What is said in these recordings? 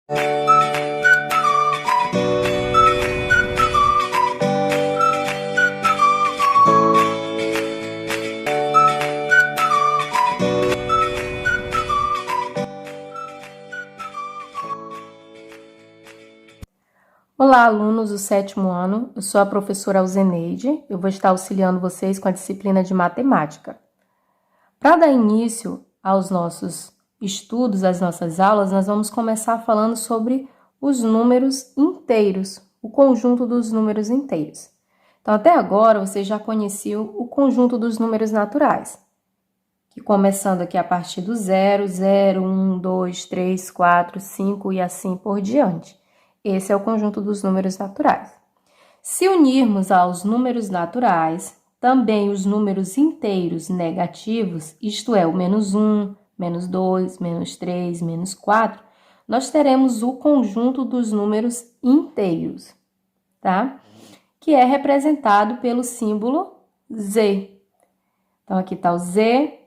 Olá, alunos do 7º ano, eu sou a professora Alzeneide, eu vou estar auxiliando vocês com a disciplina de matemática. Para dar início aos nossos estudos, às nossas aulas, nós vamos começar falando sobre os números inteiros, o conjunto dos números inteiros. Então, até agora, você já conheceu o conjunto dos números naturais, que começando aqui a partir do 0, 0, 1, 2, 3, 4, 5 e assim por diante. Esse é o conjunto dos números naturais. Se unirmos aos números naturais, também os números inteiros negativos, isto é, o -1, -2, -3, -4, nós teremos o conjunto dos números inteiros, tá? Que é representado pelo símbolo Z. Então, aqui está o Z,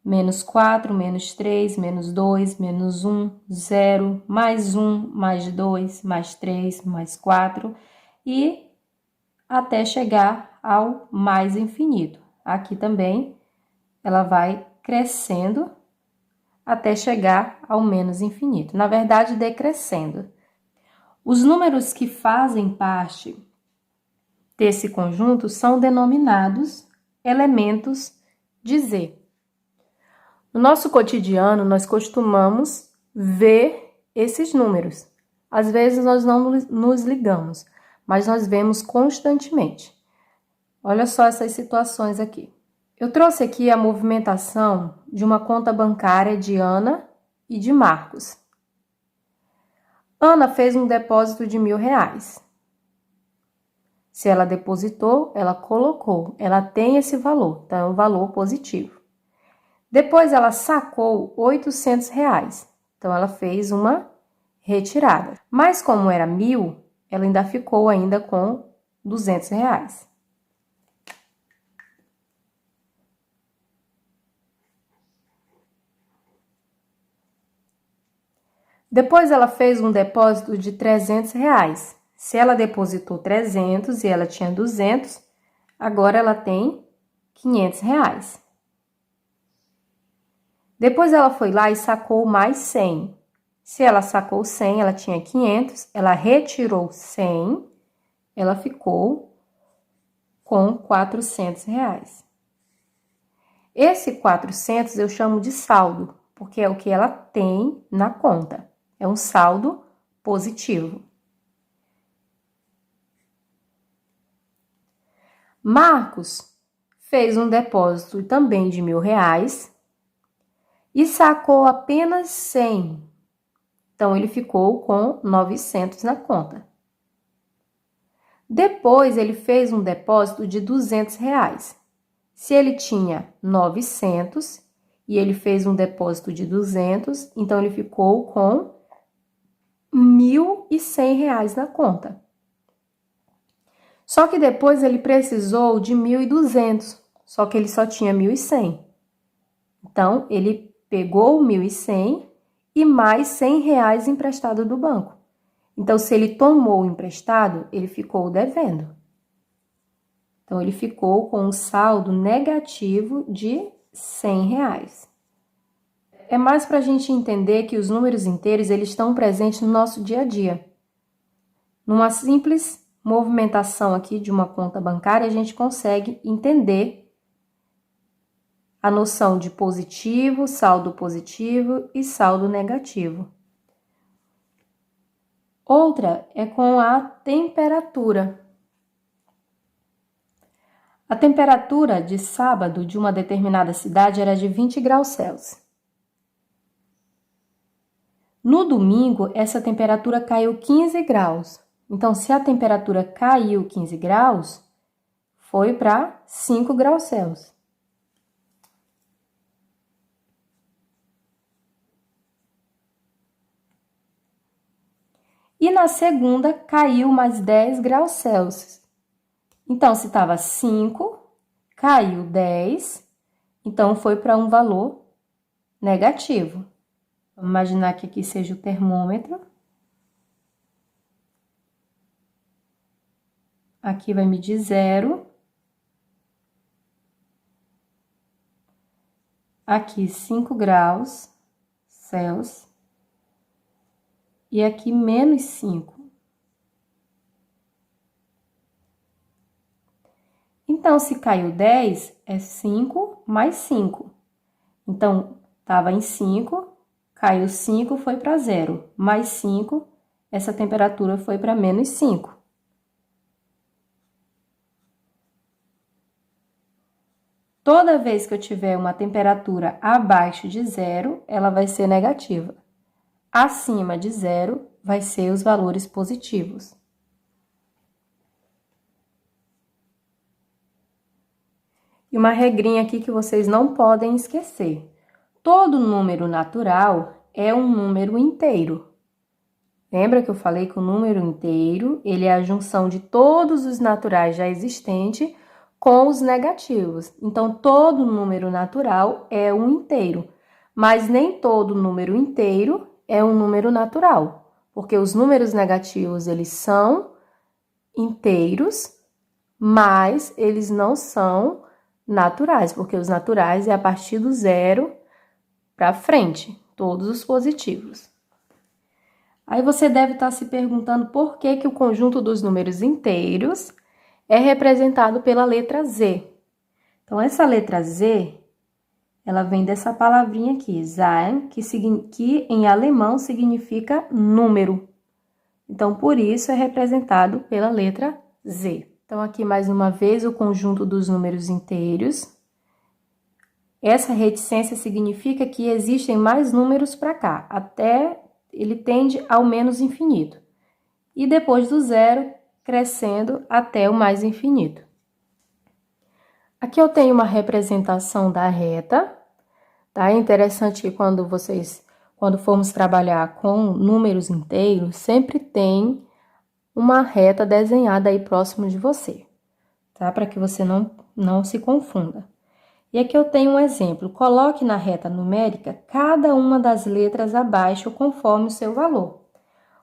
-4, -3, -2, -1, 0, mais 1, mais 2, mais 3, mais 4 e até chegar ao mais infinito. Aqui também ela vai crescendo até chegar ao menos infinito. Na verdade, decrescendo. Os números que fazem parte desse conjunto são denominados elementos de Z. No nosso cotidiano, nós costumamos ver esses números. Às vezes, nós não nos ligamos, mas nós vemos constantemente. Olha só essas situações aqui. Eu trouxe aqui a movimentação de uma conta bancária de Ana e de Marcos. Ana fez um depósito de R$1.000. Se ela depositou, ela colocou. Ela tem esse valor, então é um valor positivo. Depois, ela sacou R$800, então ela fez uma retirada. Mas como era 1.000, ela ainda ficou ainda com R$200. Depois, ela fez um depósito de R$300. Se ela depositou 300 e ela tinha 200, agora ela tem R$500. Depois ela foi lá e sacou mais 100. Se ela sacou 100, ela tinha 500, ela retirou 100, ela ficou com R$400. Esse 400 eu chamo de saldo, porque é o que ela tem na conta. É um saldo positivo. Marcos fez um depósito também de R$1.000. E sacou apenas 100. Então, ele ficou com 900 na conta. Depois, ele fez um depósito de R$200. Se ele tinha 900 e ele fez um depósito de 200, então ele ficou com R$1.100 na conta. Só que depois ele precisou de 1.200, só que ele só tinha 1.100. Então, ele pegou o 1.100 e mais R$100 emprestado do banco. Então, se ele tomou o emprestado, ele ficou devendo. Então, ele ficou com um saldo negativo de R$100. É mais para a gente entender que os números inteiros eles estão presentes no nosso dia a dia. Numa simples movimentação aqui de uma conta bancária, a gente consegue entender a noção de positivo, saldo positivo e saldo negativo. Outra é com a temperatura. A temperatura de sábado de uma determinada cidade era de 20 graus Celsius. No domingo, essa temperatura caiu 15 graus. Então, se a temperatura caiu 15 graus, foi para 5 graus Celsius. E na segunda, caiu mais 10 graus Celsius. Então, se estava 5, caiu 10, então foi para um valor negativo. Vamos imaginar que aqui seja o termômetro. Aqui vai medir 0. Aqui 5 graus Celsius. E aqui menos 5. Então, se caiu 10, é 5 mais 5. Então, estava em 5, caiu 5, foi para 0. Mais 5, essa temperatura foi para menos 5. Toda vez que eu tiver uma temperatura abaixo de 0, ela vai ser negativa. Acima de 0, vai ser os valores positivos. E uma regrinha aqui que vocês não podem esquecer. Todo número natural é um número inteiro. Lembra que eu falei que o número inteiro, ele é a junção de todos os naturais já existentes com os negativos. Então, todo número natural é um inteiro, mas nem todo número inteiro é um número natural, porque os números negativos, eles são inteiros, mas eles não são naturais, porque os naturais é a partir do 0 para frente, todos os positivos. Aí você deve estar se perguntando por que o conjunto dos números inteiros é representado pela letra Z. Então, essa letra Z, ela vem dessa palavrinha aqui, Zahl, que em alemão significa número. Então, por isso é representado pela letra Z. Então, aqui mais uma vez o conjunto dos números inteiros. Essa reticência significa que existem mais números para cá, até ele tende ao menos infinito. E depois do 0, crescendo até o mais infinito. Aqui eu tenho uma representação da reta, tá? É interessante que quando formos trabalhar com números inteiros, sempre tem uma reta desenhada aí próximo de você, tá? Para que você não se confunda. E aqui eu tenho um exemplo. Coloque na reta numérica cada uma das letras abaixo conforme o seu valor.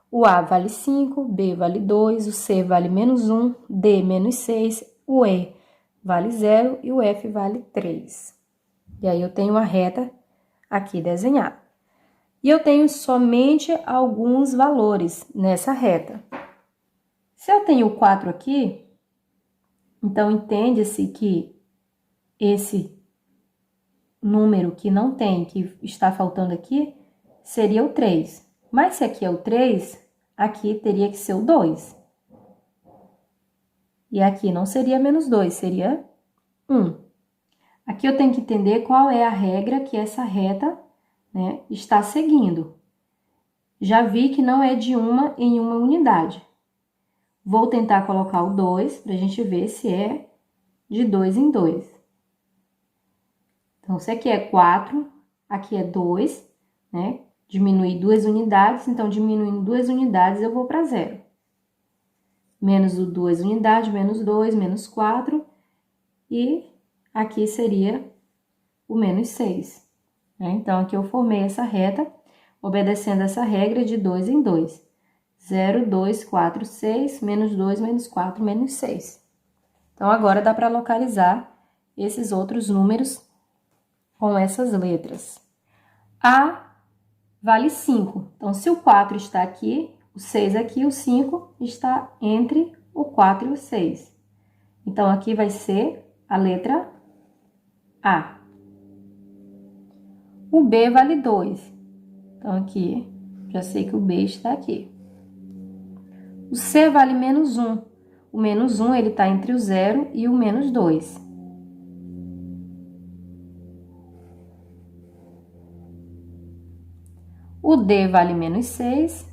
O A vale 5, B vale 2, o C vale menos 1, D menos 6, o E vale 0 e o F vale 3. E aí eu tenho a reta aqui desenhada. E eu tenho somente alguns valores nessa reta. Se eu tenho 4 aqui, então entende-se que esse número que não tem, que está faltando aqui, seria o 3. Mas se aqui é o 3, aqui teria que ser o 2. E aqui não seria menos 2, seria 1. Aqui eu tenho que entender qual é a regra que essa reta, né, está seguindo. Já vi que não é de uma em uma unidade. Vou tentar colocar o 2 para a gente ver se é de 2 em 2. Então, se aqui é 4, aqui é 2, né? Diminuir 2 unidades, então diminuindo 2 unidades eu vou para 0. Menos o 2 unidades, menos 2, menos 4, e aqui seria o menos 6. Né? Então, aqui eu formei essa reta, obedecendo essa regra de 2 em 2. 0, 2, 4, 6, menos 2, menos 4, menos 6. Então, agora dá para localizar esses outros números com essas letras. A vale 5. Então, se o 4 está aqui, o 6 aqui, o 5 está entre o 4 e o 6. Então, aqui vai ser a letra A. O B vale 2. Então, aqui, já sei que o B está aqui. O C vale menos 1. O menos 1, ele está entre o 0 e o menos 2. O D vale menos 6.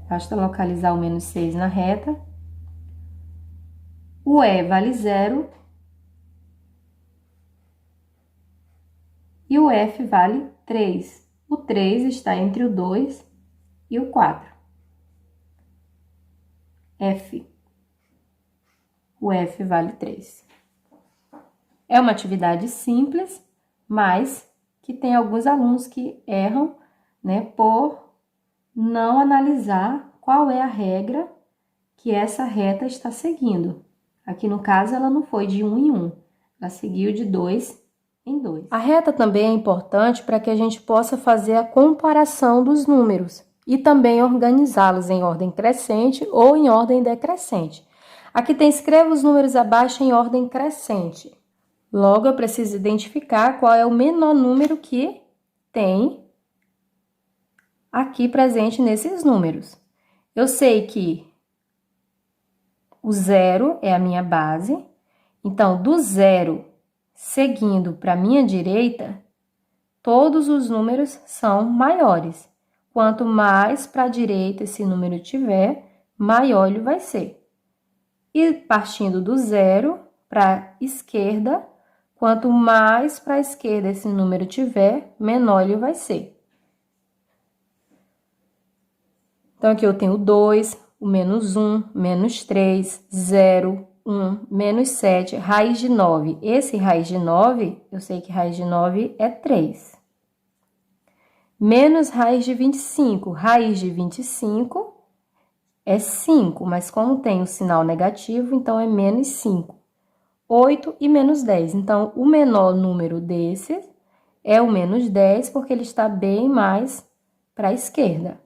Basta localizar o menos 6 na reta. O E vale 0. E o F vale 3. O 3 está entre o 2 e o 4. F. O F vale 3. É uma atividade simples, mas que tem alguns alunos que erram, né, por não analisar qual é a regra que essa reta está seguindo. Aqui no caso, ela não foi de 1 em 1, ela seguiu de 2 em 2. A reta também é importante para que a gente possa fazer a comparação dos números e também organizá-los em ordem crescente ou em ordem decrescente. Aqui tem escreva os números abaixo em ordem crescente. Logo, eu preciso identificar qual é o menor número que tem aqui presente nesses números. Eu sei que o 0 é a minha base, então, do 0 seguindo para a minha direita, todos os números são maiores. Quanto mais para a direita esse número tiver, maior ele vai ser. E partindo do 0 para a esquerda, quanto mais para a esquerda esse número tiver, menor ele vai ser. Então, aqui eu tenho 2, o menos 1, menos 3, 0, 1, menos 7, raiz de 9. Esse raiz de 9, eu sei que raiz de 9 é 3. Menos raiz de 25. Raiz de 25 é 5, mas como tem o sinal negativo, então é menos 5. 8 e menos 10. Então, o menor número desses é o menos 10, porque ele está bem mais para a esquerda.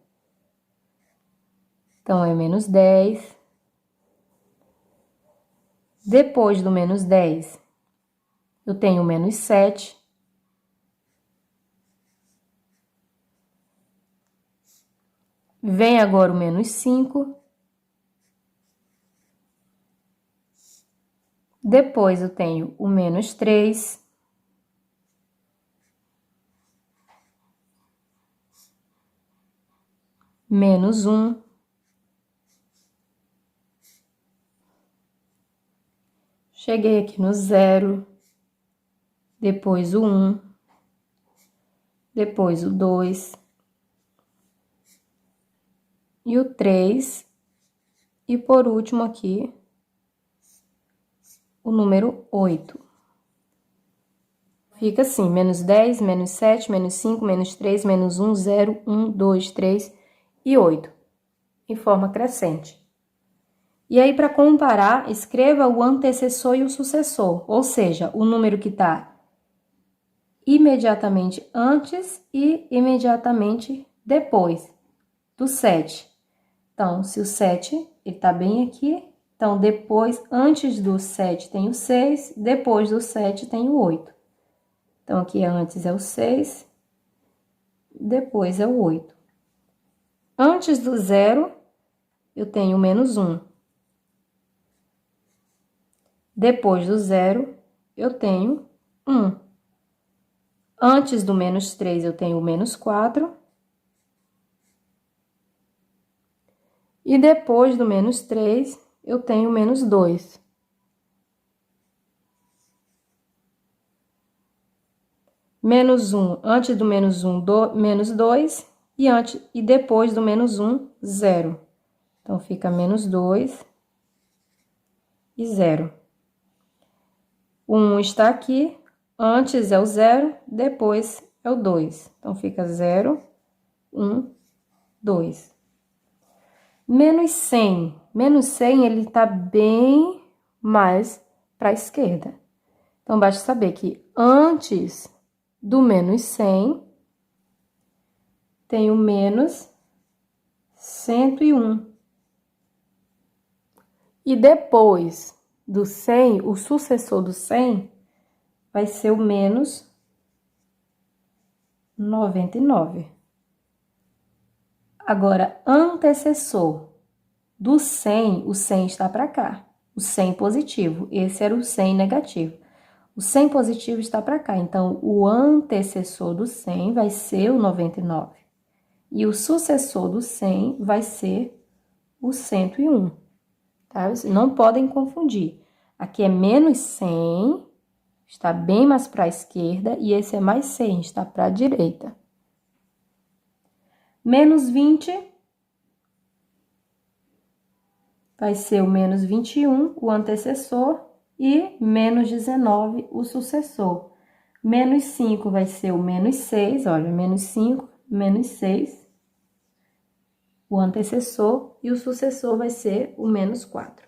Então, é menos 10. Depois do menos 10, eu tenho o menos 7. Vem agora o menos 5. Depois eu tenho o menos 3. Menos 1. Cheguei aqui no 0. Depois o 1. Depois o 2. E o 3. E por último aqui, o número 8. Fica assim, menos 10, menos 7, menos 5, menos 3, menos 1, 0, 1, 2, 3 e 8, em forma crescente. E aí, para comparar, escreva o antecessor e o sucessor, ou seja, o número que está imediatamente antes e imediatamente depois do 7. Então, se o 7, ele está bem aqui, então depois, antes do 7 tem o 6, depois do 7 tem o 8. Então, aqui antes é o 6, depois é o 8. Antes do 0, eu tenho o menos 1. Depois do 0, eu tenho 1. Antes do menos 3, eu tenho o menos 4. E depois do menos 3, eu tenho o menos 2. Menos 1, antes do menos 1, menos 2. E depois do menos 1, 0. Então, fica menos 2 e 0. O 1 está aqui, antes é o 0, depois é o 2. Então, fica 0, 1, 2. Menos 100. Menos 100, ele está bem mais para a esquerda. Então, basta saber que antes do menos 100, tem o menos 101. E depois do 100, o sucessor do 100 vai ser o menos 99. Agora, antecessor do 100, o 100 está para cá. O 100 positivo, esse era o 100 negativo. O 100 positivo está para cá, então o antecessor do 100 vai ser o 99. E o sucessor do 100 vai ser o 101. Tá? Vocês não podem confundir. Aqui é menos 100, está bem mais para a esquerda, e esse é mais 100, está para a direita. Menos 20 vai ser o menos 21, o antecessor, e menos 19, o sucessor. Menos 5 vai ser o menos 6, olha, menos 5, menos 6, o antecessor, e o sucessor vai ser o menos 4.